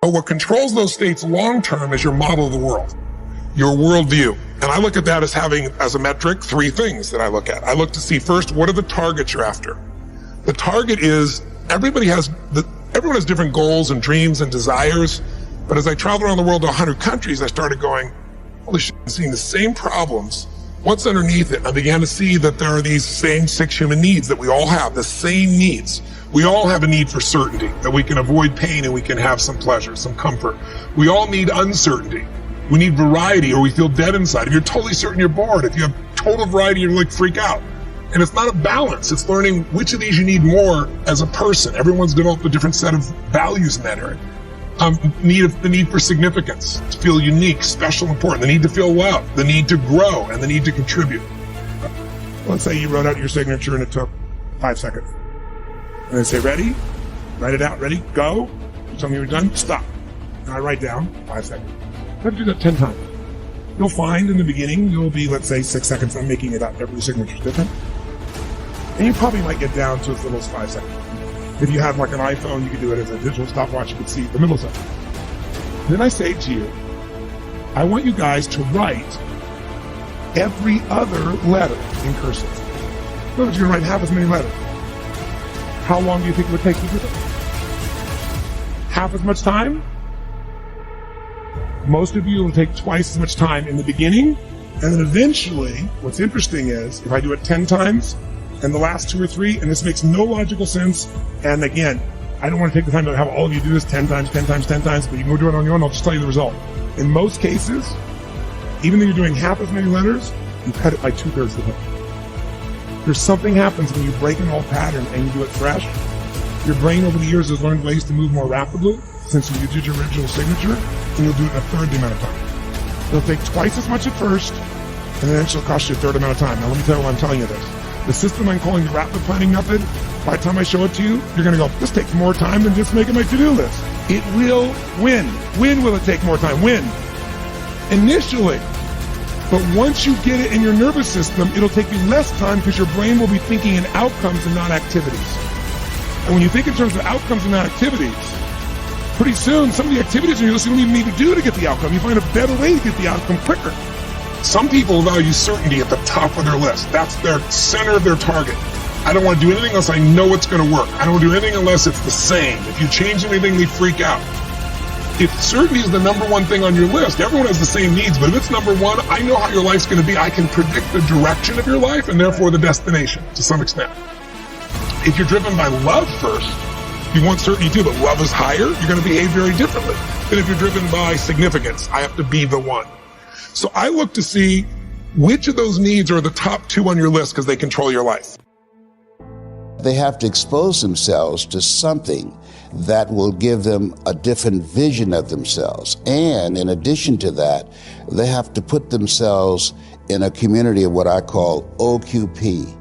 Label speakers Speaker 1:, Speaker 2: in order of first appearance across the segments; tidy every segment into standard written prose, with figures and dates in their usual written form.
Speaker 1: But what controls those states long-term is your model of the world, your worldview. And I look at that as having, as a metric, 3 things that I look at. I look to see first, what are the targets you're after? The target is, everyone has different goals and dreams and desires. But as I traveled around the world to 100 countries, I started going, holy shit, I'm seeing the same problems. What's underneath it? I began to see that there are these same 6 human needs that we all have, the same needs. We all have a need for certainty, that we can avoid pain and we can have some pleasure, some comfort. We all need uncertainty. We need variety, or we feel dead inside. If you're totally certain, you're bored. If you have total variety, you're like freak out. And it's not a balance. It's learning which of these you need more as a person. Everyone's developed a different set of values in that area. The need for significance, to feel unique, special, important, the need to feel loved, the need to grow, and the need to contribute. Let's say you wrote out your signature and it took 5 seconds. And I say, ready? Write it out. Ready? Go. Tell me you're done. Stop. And I write down 5 seconds. I have to do that 10 times. You'll find in the beginning, you'll be, let's say, 6 seconds. I'm making it up. Every signature is different. And you probably might get down to as little as 5 seconds. If you have like an iPhone, you can do it as a digital stopwatch. You can see the middle section. Then I say to you, I want you guys to write every other letter in cursive. In other words, you're going to write half as many letters. How long do you think it would take to do that? Half as much time? Most of you will take twice as much time in the beginning, and then eventually, what's interesting is, if I do it 10 times, and the last 2 or 3, and this makes no logical sense, and again, I don't want to take the time to have all of you do this 10 times, 10 times, 10 times, but you can go do it on your own, I'll just tell you the result. In most cases, even though you're doing half as many letters, you cut it by 2/3 of the way. There's something happens when you break an old pattern and you do it fresh. Your brain over the years has learned ways to move more rapidly since you did your original signature, and you'll do it in a third the amount of time. It'll take twice as much at first, and then it'll cost you a third amount of time. Now let me tell you why I'm telling you this. The system I'm calling the rapid planning method, by the time I show it to you, you're going to go, this takes more time than just making my to-do list. It will win. When will it take more time? When? Initially. But once you get it in your nervous system, it'll take you less time because your brain will be thinking in outcomes and not activities. And when you think in terms of outcomes and not activities, pretty soon some of the activities on your list you don't even need to do to get the outcome. You find a better way to get the outcome quicker. Some people value certainty at the top of their list. That's their center of their target. I don't want to do anything unless I know it's going to work. I don't want to do anything unless it's the same. If you change anything, they freak out. If certainty is the number one thing on your list, everyone has the same needs, but if it's number one, I know how your life's going to be. I can predict the direction of your life and therefore the destination to some extent. If you're driven by love first, you want certainty too, but love is higher, you're going to behave very differently than if you're driven by significance. I have to be the one. So I look to see which of those needs are the top 2 on your list because they control your life.
Speaker 2: They have to expose themselves to something that will give them a different vision of themselves. And in addition to that, they have to put themselves in a community of what I call OQP,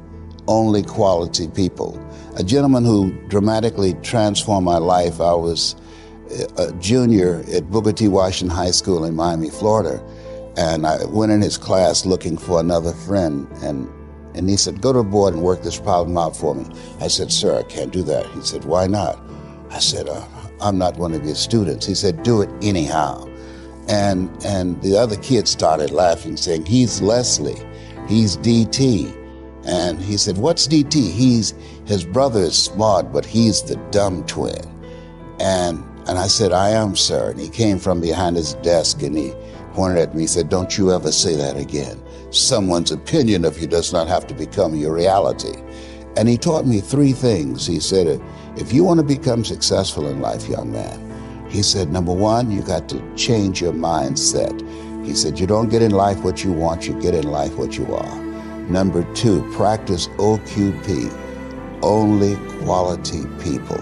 Speaker 2: only quality people. A gentleman who dramatically transformed my life, I was a junior at Booker T. Washington High School in Miami, Florida. And I went in his class looking for another friend, and he said, go to the board and work this problem out for me. I said, sir, I can't do that. He said, why not? I said, I'm not one of your students. He said, do it anyhow. And the other kids started laughing, saying, he's Leslie, he's DT. And he said, what's DT? His brother is smart, but he's the dumb twin. And I said, I am, sir. And he came from behind his desk and he pointed at me, he said, don't you ever say that again. Someone's opinion of you does not have to become your reality. And he taught me 3 things. He said, if you want to become successful in life, young man, he said, number 1, you got to change your mindset. He said, you don't get in life what you want, you get in life what you are. Number 2, practice OQP, only quality people.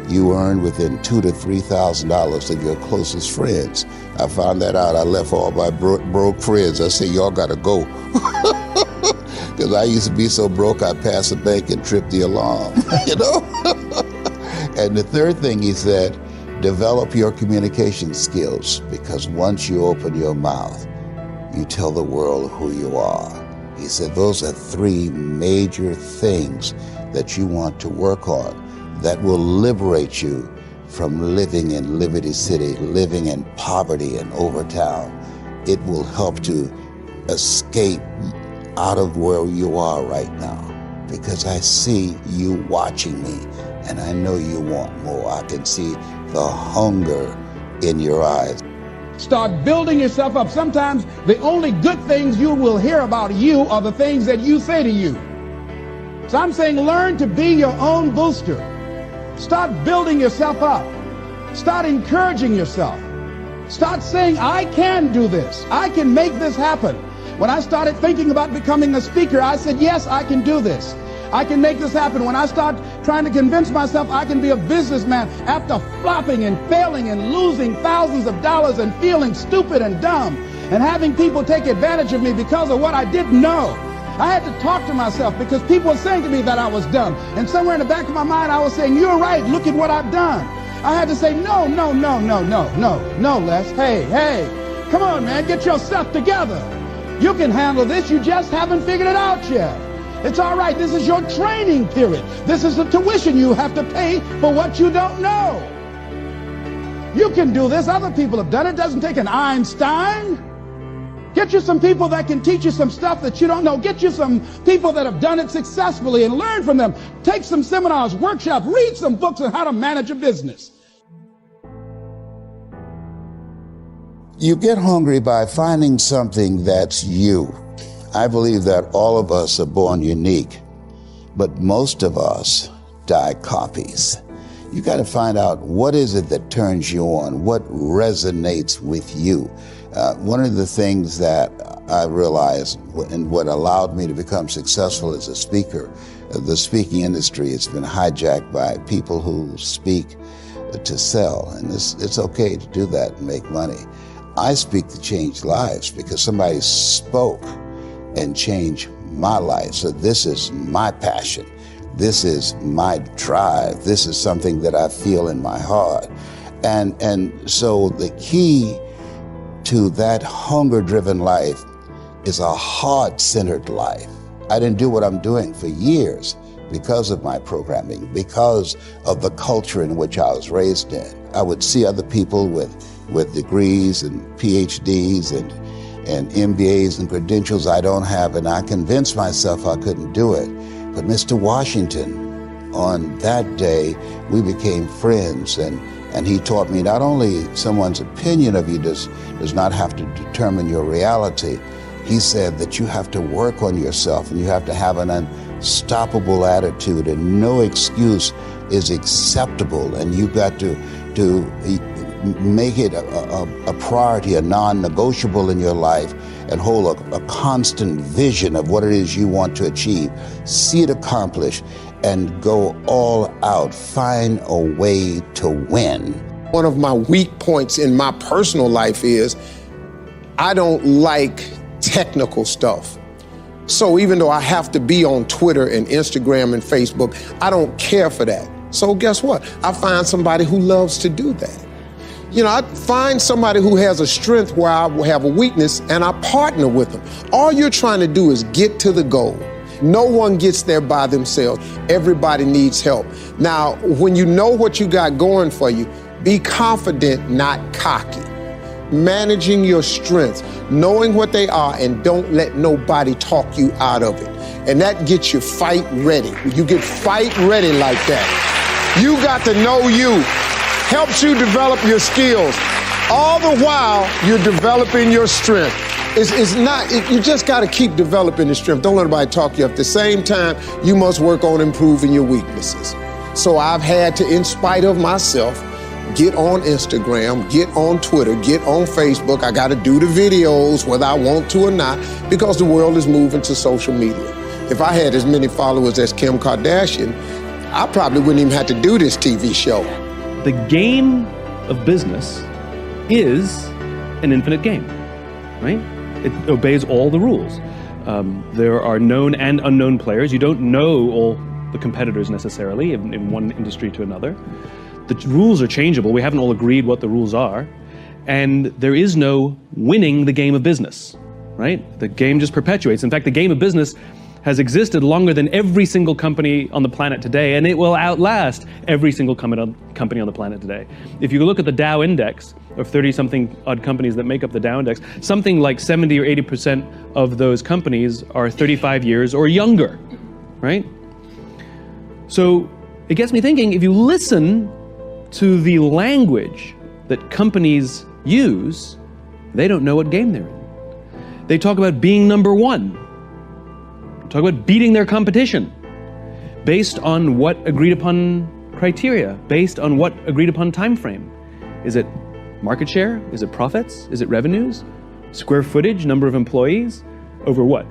Speaker 2: You earn within $2,000 to $3,000 of your closest friends. I found that out. I left all my broke friends. I said, y'all gotta go. Because I used to be so broke, I'd pass a bank and trip the alarm, you know? And the 3rd thing he said, develop your communication skills, because once you open your mouth, you tell the world who you are. He said, those are 3 major things that you want to work on that will liberate you from living in Liberty City, living in poverty in Overtown. It will help to escape out of where you are right now, because I see you watching me and I know you want more. I can see the hunger in your eyes.
Speaker 3: Start building yourself up. Sometimes the only good things you will hear about you are the things that you say to you. So I'm saying learn to be your own booster. Start building yourself up. Start encouraging yourself. Start saying, I can do this. I can make this happen. When I started thinking about becoming a speaker, I said, yes, I can do this. I can make this happen. When I start trying to convince myself I can be a businessman after flopping and failing and losing thousands of dollars and feeling stupid and dumb and having people take advantage of me because of what I didn't know, I had to talk to myself because people were saying to me that I was dumb. And somewhere in the back of my mind, I was saying, you're right. Look at what I've done. I had to say, no, Les. Hey, come on, man. Get yourself together. You can handle this. You just haven't figured it out yet. It's all right. This is your training period. This is the tuition you have to pay for what you don't know. You can do this. Other people have done it. It doesn't take an Einstein. Get you some people that can teach you some stuff that you don't know. Get you some people that have done it successfully and learn from them. Take some seminars, workshops, read some books on how to manage a business.
Speaker 2: You get hungry by finding something that's you. I believe that all of us are born unique, but most of us die copies. You got to find out what is it that turns you on, what resonates with you. One of the things that I realized and what allowed me to become successful as a speaker, the speaking industry, it's been hijacked by people who speak to sell, and it's okay to do that and make money. I speak to change lives because somebody spoke and change my life. So this is my passion. This is my drive. This is something that I feel in my heart. And so the key to that hunger-driven life is a heart-centered life. I didn't do what I'm doing for years because of my programming, because of the culture in which I was raised in. I would see other people with degrees and PhDs and MBAs and credentials I don't have, and I convinced myself I couldn't do it. But Mr. Washington, on that day, we became friends, and he taught me not only someone's opinion of you does not have to determine your reality. He said that you have to work on yourself and you have to have an unstoppable attitude, and no excuse is acceptable, and you've got to make it a priority, a non-negotiable in your life, and hold a constant vision of what it is you want to achieve. See it accomplished and go all out. Find a way to win.
Speaker 4: One of my weak points in my personal life is I don't like technical stuff. So even though I have to be on Twitter and Instagram and Facebook, I don't care for that. So guess what? I find somebody who loves to do that. You know, I find somebody who has a strength where I will have a weakness, and I partner with them. All you're trying to do is get to the goal. No one gets there by themselves. Everybody needs help. Now, when you know what you got going for you, be confident, not cocky. Managing your strengths, knowing what they are, and don't let nobody talk you out of it. And that gets you fight ready. You get fight ready like that. You got to know you. Helps you develop your skills. All the while, you're developing your strength. You just got to keep developing the strength. Don't let anybody talk you up. At the same time, you must work on improving your weaknesses. So I've had to, in spite of myself, get on Instagram, get on Twitter, get on Facebook. I got to do the videos whether I want to or not, because the world is moving to social media. If I had as many followers as Kim Kardashian, I probably wouldn't even have to do this TV show.
Speaker 5: The game of business is an infinite game, right? It obeys all the rules. There are known and unknown players. You don't know all the competitors necessarily in one industry to another. The rules are changeable. We haven't all agreed what the rules are. And there is no winning the game of business, right? The game just perpetuates. In fact, the game of business has existed longer than every single company on the planet today, and it will outlast every single company on the planet today. If you look at the Dow Index of 30-something odd companies that make up the Dow Index, something like 70 or 80% of those companies are 35 years or younger, right? So it gets me thinking, if you listen to the language that companies use, they don't know what game they're in. They talk about being number one, talk about beating their competition, based on what agreed upon criteria, based on what agreed upon time frame. Is it market share? Is it profits? Is it revenues? Square footage, number of employees? Over what?